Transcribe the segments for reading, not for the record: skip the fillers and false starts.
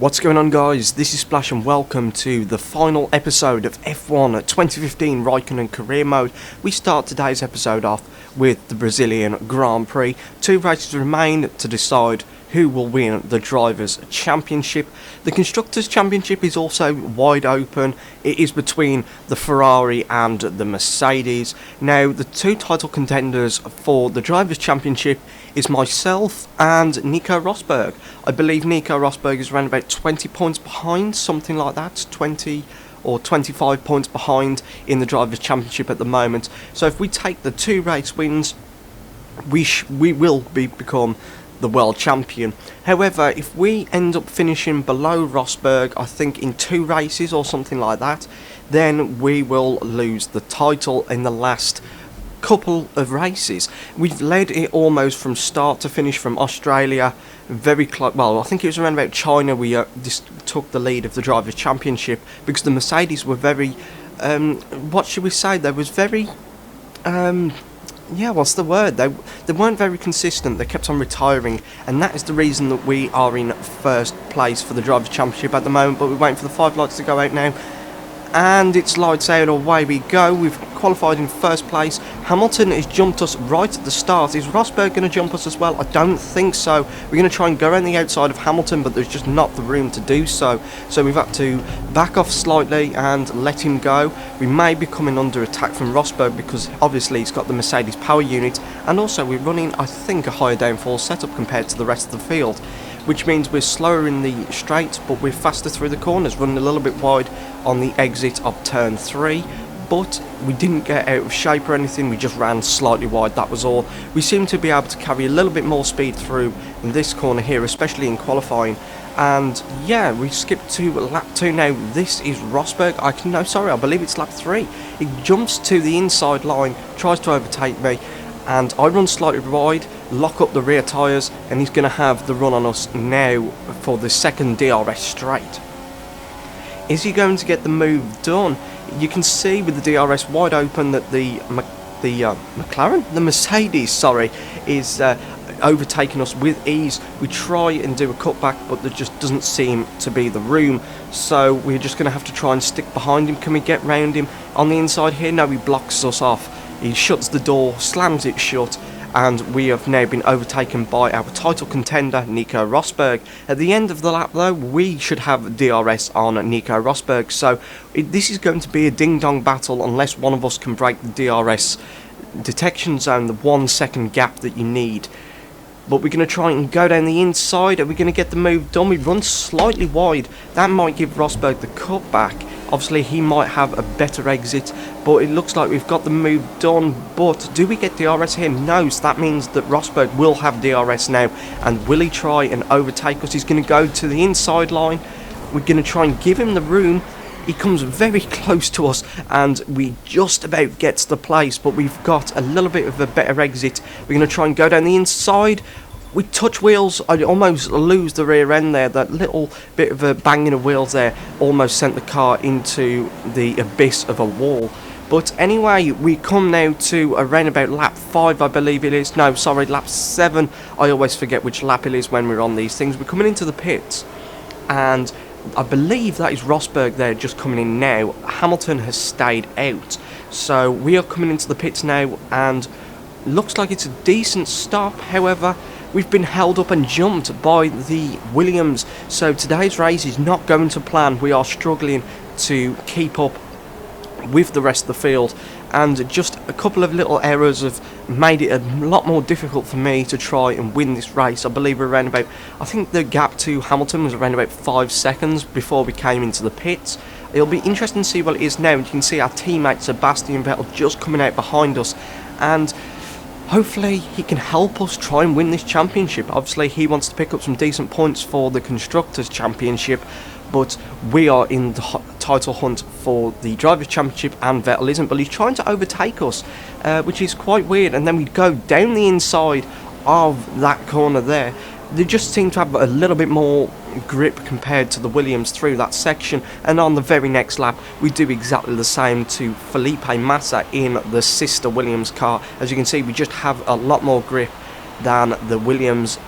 What's going on, guys? This is Splash and welcome to the final episode of F1 2015 Raikkonen career mode. We start today's episode off with the Brazilian Grand Prix. 2 races remain to decide who will win the Drivers' Championship. The Constructors' Championship is also wide open. It is between the Ferrari and the Mercedes. Now, the 2 title contenders for the Drivers' Championship is myself and Nico Rosberg. I believe Nico Rosberg is around about 20 points behind, something like that, 20 or 25 points behind in the Drivers' Championship at the moment. So if we take the 2 race wins, we will become the world champion. However, if we end up finishing below Rosberg, I think in 2 races or something like that, then we will lose the title in the last couple of races. We've led it almost from start to finish, from Australia, very close. Well, I think it was around about China we just took the lead of the Drivers' Championship, because the Mercedes were very, what should we say, they was very, yeah, what's the word? They weren't very consistent. They kept on retiring, and that is the reason that we are in first place for the Drivers' Championship at the moment. But we're waiting for the 5 lights to go out now, and it's lights out, away we go. We've qualified in first place. Hamilton has jumped us right at the start. Is Rosberg going to jump us as well? I don't think so. We're going to try and go around the outside of Hamilton, but there's just not the room to do so. So we've had to back off slightly and let him go. We may be coming under attack from Rosberg because obviously he's got the Mercedes power unit, and also we're running, I think, a higher downforce setup compared to the rest of the field, which means we're slower in the straights, but we're faster through the corners, running a little bit wide on the exit of turn 3. But we didn't get out of shape or anything, we just ran slightly wide, that was all. We seem to be able to carry a little bit more speed through in this corner here, especially in qualifying. And yeah, we skipped to lap 2 now. This is Rosberg. I believe it's lap 3. He jumps to the inside line, tries to overtake me, and I run slightly wide, lock up the rear tyres, and he's going to have the run on us now for the second DRS straight. Is he going to get the move done? You can see with the DRS wide open that the Mercedes, is overtaking us with ease. We try and do a cutback, but there just doesn't seem to be the room, so we're just going to have to try and stick behind him. Can we get round him on the inside here? No, he blocks us off. He shuts the door, slams it shut, and we have now been overtaken by our title contender, Nico Rosberg. At the end of the lap, though, we should have DRS on Nico Rosberg, so this is going to be a ding-dong battle unless one of us can break the DRS detection zone, the 1 second gap that you need. But we're going to try and go down the inside. Are we going to get the move done? We run slightly wide. That might give Rosberg the cutback. Obviously, he might have a better exit, but it looks like we've got the move done. But do we get DRS here? No, so that means that Rosberg will have DRS now. And will he try and overtake us? He's going to go to the inside line. We're going to try and give him the room. He comes very close to us, and we just about gets the place, but we've got a little bit of a better exit. We're going to try and go down the inside. We touch wheels. I almost lose the rear end there. That little bit of a banging of wheels there almost sent the car into the abyss of a wall. But anyway, we come now to around about lap 5, I believe it is. No, sorry, lap 7. I always forget which lap it is when we're on these things. We're coming into the pits, and I believe that is Rosberg there just coming in now. Hamilton has stayed out. So we are coming into the pits now, and looks like it's a decent stop. However, we've been held up and jumped by the Williams. So today's race is not going to plan. We are struggling to keep up with the rest of the field, and just a couple of little errors have made it a lot more difficult for me to try and win this race. I believe we're around about, I think the gap to Hamilton was around about 5 seconds before we came into the pits. It'll be interesting to see what it is now. You can see our teammate Sebastian Vettel just coming out behind us, and hopefully he can help us try and win this championship. Obviously he wants to pick up some decent points for the Constructors' Championship, but we are in the title hunt for the Drivers' Championship, and Vettel isn't, but he's trying to overtake us, which is quite weird. And then we go down the inside of that corner there. They just seem to have a little bit more grip compared to the Williams through that section, and on the very next lap we do exactly the same to Felipe Massa in the sister Williams car. As you can see, we just have a lot more grip than the Williams.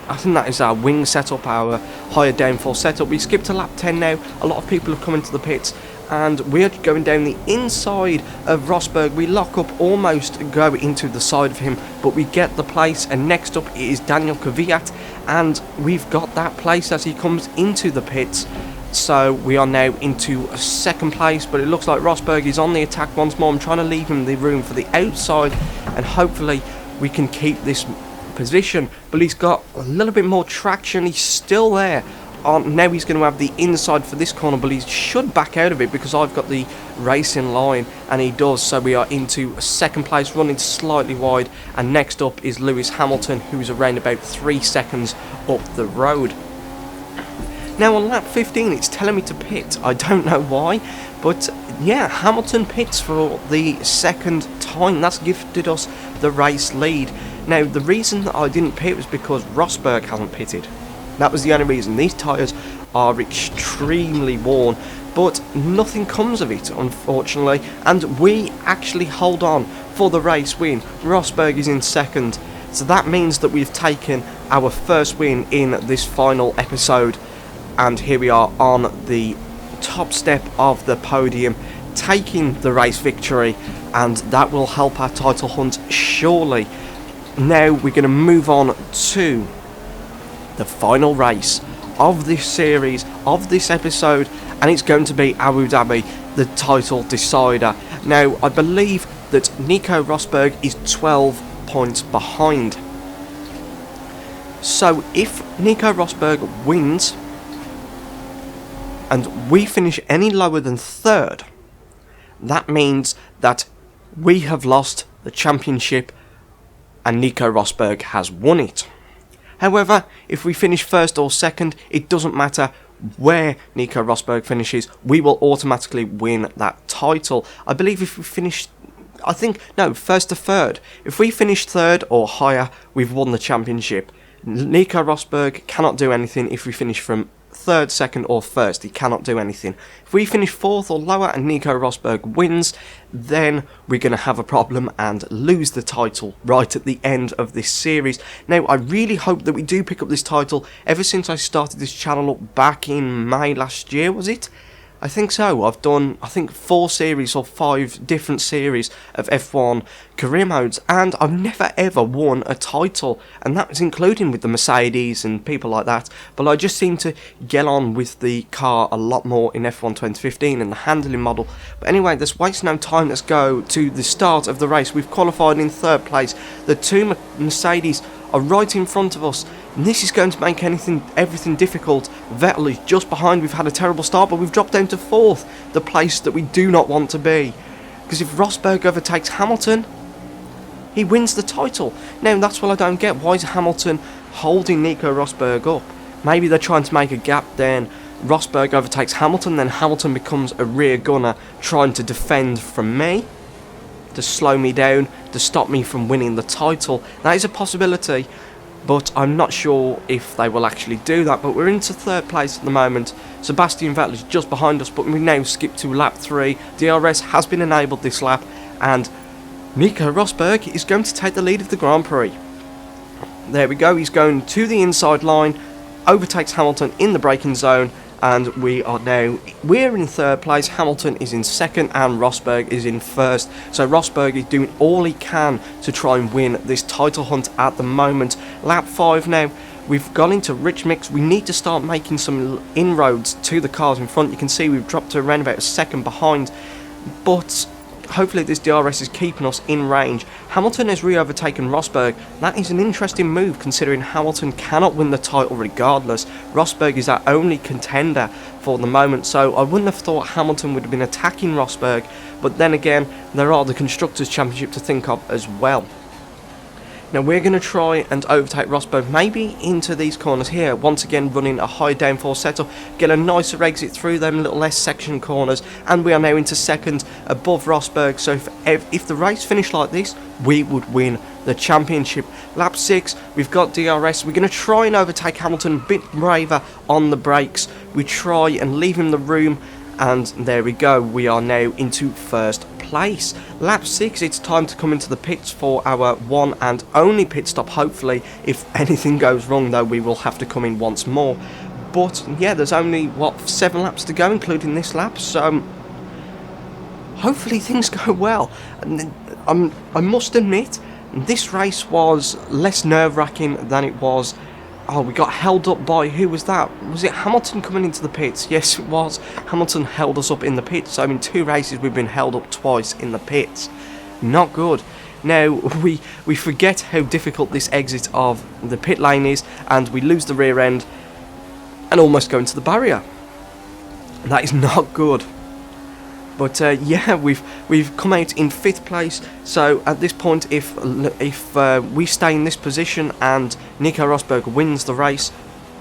I think that is our wing setup, our higher downforce setup. We skipped to lap 10 now. A lot of people have come into the pits, and we're going down the inside of Rosberg. We lock up, almost go into the side of him, but we get the place, and next up is Daniel Kvyat, and we've got that place as he comes into the pits. So we are now into second place, but it looks like Rosberg is on the attack once more. I'm trying to leave him the room for the outside, and hopefully we can keep this position, but he's got a little bit more traction. He's still there. Now he's going to have the inside for this corner, but he should back out of it because I've got the race in line, and he does. So we are into second place, running slightly wide, and next up is Lewis Hamilton, who's around about 3 seconds up the road. Now on lap 15 it's telling me to pit. I don't know why, but yeah, Hamilton pits for the second time. That's gifted us the race lead. Now the reason that I didn't pit was because Rosberg hasn't pitted. That was the only reason. These tyres are extremely worn, but nothing comes of it, unfortunately, and we actually hold on for the race win. Rosberg is in second, so that means that we've taken our first win in this final episode, and here we are on the top step of the podium, taking the race victory, and that will help our title hunt surely. Now we're going to move on to the final race of this series, of this episode, and it's going to be Abu Dhabi, the title decider. Now I believe that Nico Rosberg is 12 points behind. So if Nico Rosberg wins and we finish any lower than third, that means that we have lost the championship and Nico Rosberg has won it. However, if we finish first or second, it doesn't matter where Nico Rosberg finishes, we will automatically win that title. I believe if we finish, first to third. If we finish third or higher, we've won the championship. Nico Rosberg cannot do anything if we finish from third, second or first. He cannot do anything. If we finish fourth or lower and Nico Rosberg wins, then we're going to have a problem and lose the title right at the end of this series. Now I really hope that we do pick up this title. Ever since I started this channel back in May last year, was it? I think so. I've done, 4 series or 5 different series of F1 career modes, and I've never ever won a title, and that was including with the Mercedes and people like that. But I just seem to get on with the car a lot more in F1 2015 and the handling model. But anyway, let's waste no time. Let's go to the start of the race. We've qualified in third place. The 2 Mercedes are right in front of us. And this is going to make everything difficult. Vettel is just behind. We've had a terrible start, but we've dropped down to fourth, the place that we do not want to be. Because if Rosberg overtakes Hamilton, he wins the title. Now, that's what I don't get. Why is Hamilton holding Nico Rosberg up? Maybe they're trying to make a gap then. Rosberg overtakes Hamilton, then Hamilton becomes a rear gunner trying to defend from me, to slow me down, to stop me from winning the title. That is a possibility, but I'm not sure if they will actually do that. But we're into third place at the moment. Sebastian Vettel is just behind us, but we now skip to lap 3. DRS has been enabled this lap, and Nico Rosberg is going to take the lead of the Grand Prix. There we go, he's going to the inside line, overtakes Hamilton in the braking zone, and we're in third place. Hamilton is in second and Rosberg is in first. So Rosberg is doing all he can to try and win this title hunt at the moment. Lap 5 now. We've gone into rich mix. We need to start making some inroads to the cars in front. You can see we've dropped to around about a second behind, but hopefully this DRS is keeping us in range. Hamilton has re-overtaken Rosberg. That is an interesting move considering Hamilton cannot win the title regardless. Rosberg is our only contender for the moment, so I wouldn't have thought Hamilton would have been attacking Rosberg, but then again, there are the Constructors' Championship to think of as well. Now we're going to try and overtake Rosberg, maybe into these corners here, once again running a high downforce setup, get a nicer exit through them little less section corners, and we are now into second above Rosberg. So if the race finished like this, we would win the championship. Lap 6, we've got DRS. We're going to try and overtake Hamilton, a bit braver on the brakes. We try and leave him the room, and there we go, we are now into first place. Lap 6, it's time to come into the pits for our one and only pit stop. Hopefully, if anything goes wrong though, we will have to come in once more. But yeah, there's only 7 laps to go, including this lap, so hopefully things go well. I must admit, this race was less nerve-wracking than it was. Oh, we got held up by, who was that? Was it Hamilton coming into the pits? Yes, it was. Hamilton held us up in the pits. So in 2 races, we've been held up twice in the pits. Not good. Now, we forget how difficult this exit of the pit lane is, and we lose the rear end and almost go into the barrier. That is not good. But yeah, we've come out in 5th place. So at this point, if we stay in this position and Nico Rosberg wins the race,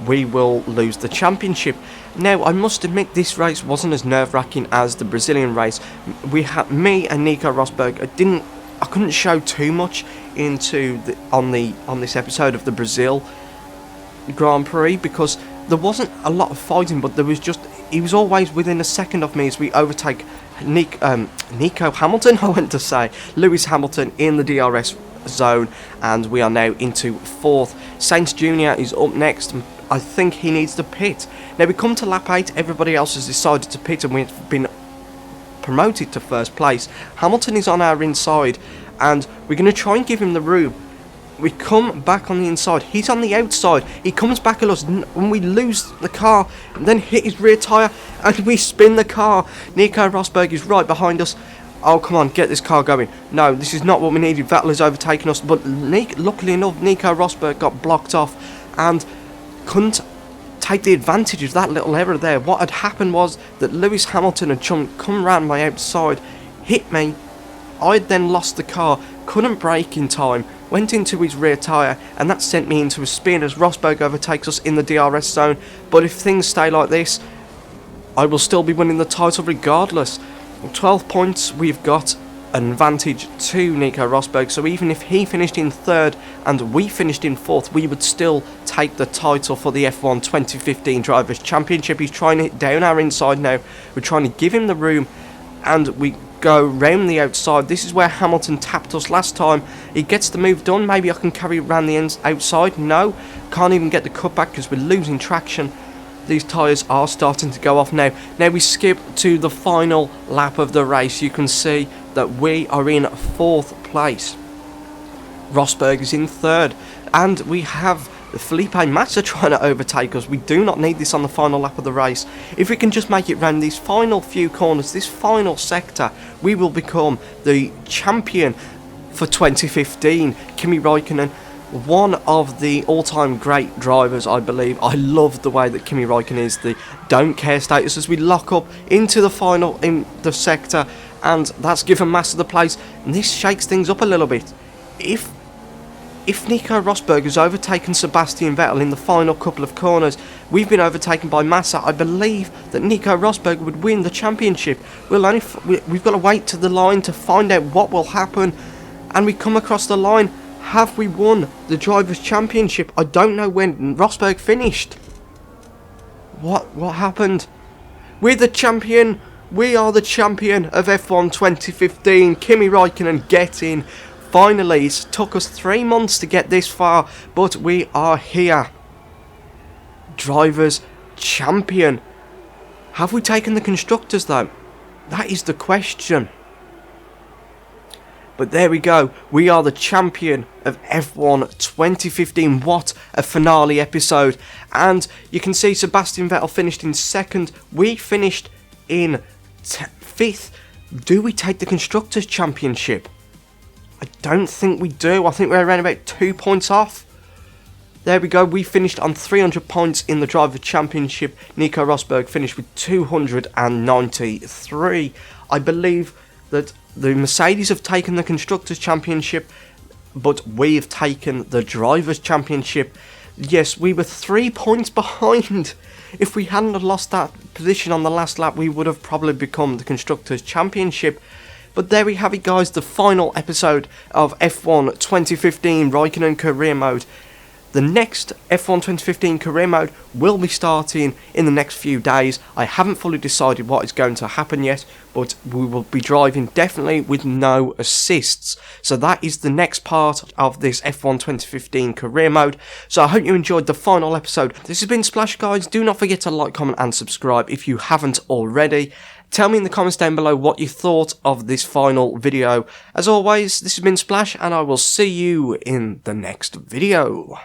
we will lose the championship. Now, I must admit, this race wasn't as nerve-wracking as the Brazilian race. Me and Nico Rosberg I couldn't show too much into on this episode of the Brazil Grand Prix because there wasn't a lot of fighting, but he was always within a second of me as we overtake Nico Hamilton, I went to say, Lewis Hamilton in the DRS zone, and we are now into 4th. Sainz Jr. is up next. I think he needs to pit. Now we come to lap 8, everybody else has decided to pit and we've been promoted to 1st place. Hamilton is on our inside and we're going to try and give him the room. We come back on the inside, he's on the outside, he comes back at us and we lose the car and then hit his rear tyre and we spin the car. Nico Rosberg is right behind us. Oh, come on, get this car going. No, this is not what we needed. Vettel has overtaken us, but luckily enough, Nico Rosberg got blocked off and couldn't take the advantage of that little error there. What had happened was that Lewis Hamilton had come round my outside, hit me. I had then lost the car, couldn't brake in time, went into his rear tyre, and that sent me into a spin as Rosberg overtakes us in the DRS zone. But if things stay like this, I will still be winning the title regardless. 12 points, we've got an advantage to Nico Rosberg, so even if he finished in 3rd and we finished in 4th, we would still take the title for the F1 2015 Drivers' Championship. He's trying to hit down our inside now. We're trying to give him the room, and we go round the outside. This is where Hamilton tapped us last time. He gets the move done. Maybe I can carry around the outside. No, can't even get the cutback because we're losing traction. These tyres are starting to go off now. Now we skip to the final lap of the race. You can see that we are in 4th place. Rosberg is in 3rd. And we have Felipe Massa trying to overtake us. We do not need this on the final lap of the race. If we can just make it round these final few corners, this final sector, we will become the champion for 2015. Kimi Raikkonen, one of the all-time great drivers, I believe. I love the way that Kimi Raikkonen is, the don't care status as we lock up into the final in the sector, and that's given Massa the place, and this shakes things up a little bit. If Nico Rosberg has overtaken Sebastian Vettel in the final couple of corners, we've been overtaken by Massa, I believe that Nico Rosberg would win the championship. We've got to wait to the line to find out what will happen, and we come across the line. Have we won the Drivers' Championship? I don't know when Rosberg finished. What happened? We're the champion. We are the champion of F1 2015. Kimi Raikkonen, get in. Finally, it took us 3 months to get this far, but we are here. Drivers' Champion. Have we taken the Constructors though? That is the question. But there we go, we are the champion of F1 2015. What a finale episode. And you can see Sebastian Vettel finished in 2nd. We finished in 5th. Do we take the Constructors' Championship? I don't think we do. I think we're around about 2 points off. There we go, we finished on 300 points in the Drivers' Championship. Nico Rosberg finished with 293. I believe that the Mercedes have taken the Constructors' Championship, but we have taken the Drivers' Championship. Yes, we were 3 points behind. If we hadn't have lost that position on the last lap, we would have probably become the Constructors' Championship. But there we have it, guys, the final episode of F1 2015 Raikkonen Career Mode. The next F1 2015 career mode will be starting in the next few days. I haven't fully decided what is going to happen yet, but we will be driving definitely with no assists. So that is the next part of this F1 2015 career mode. So I hope you enjoyed the final episode. This has been Splash, guys. Do not forget to like, comment and subscribe if you haven't already. Tell me in the comments down below what you thought of this final video. As always, this has been Splash, and I will see you in the next video.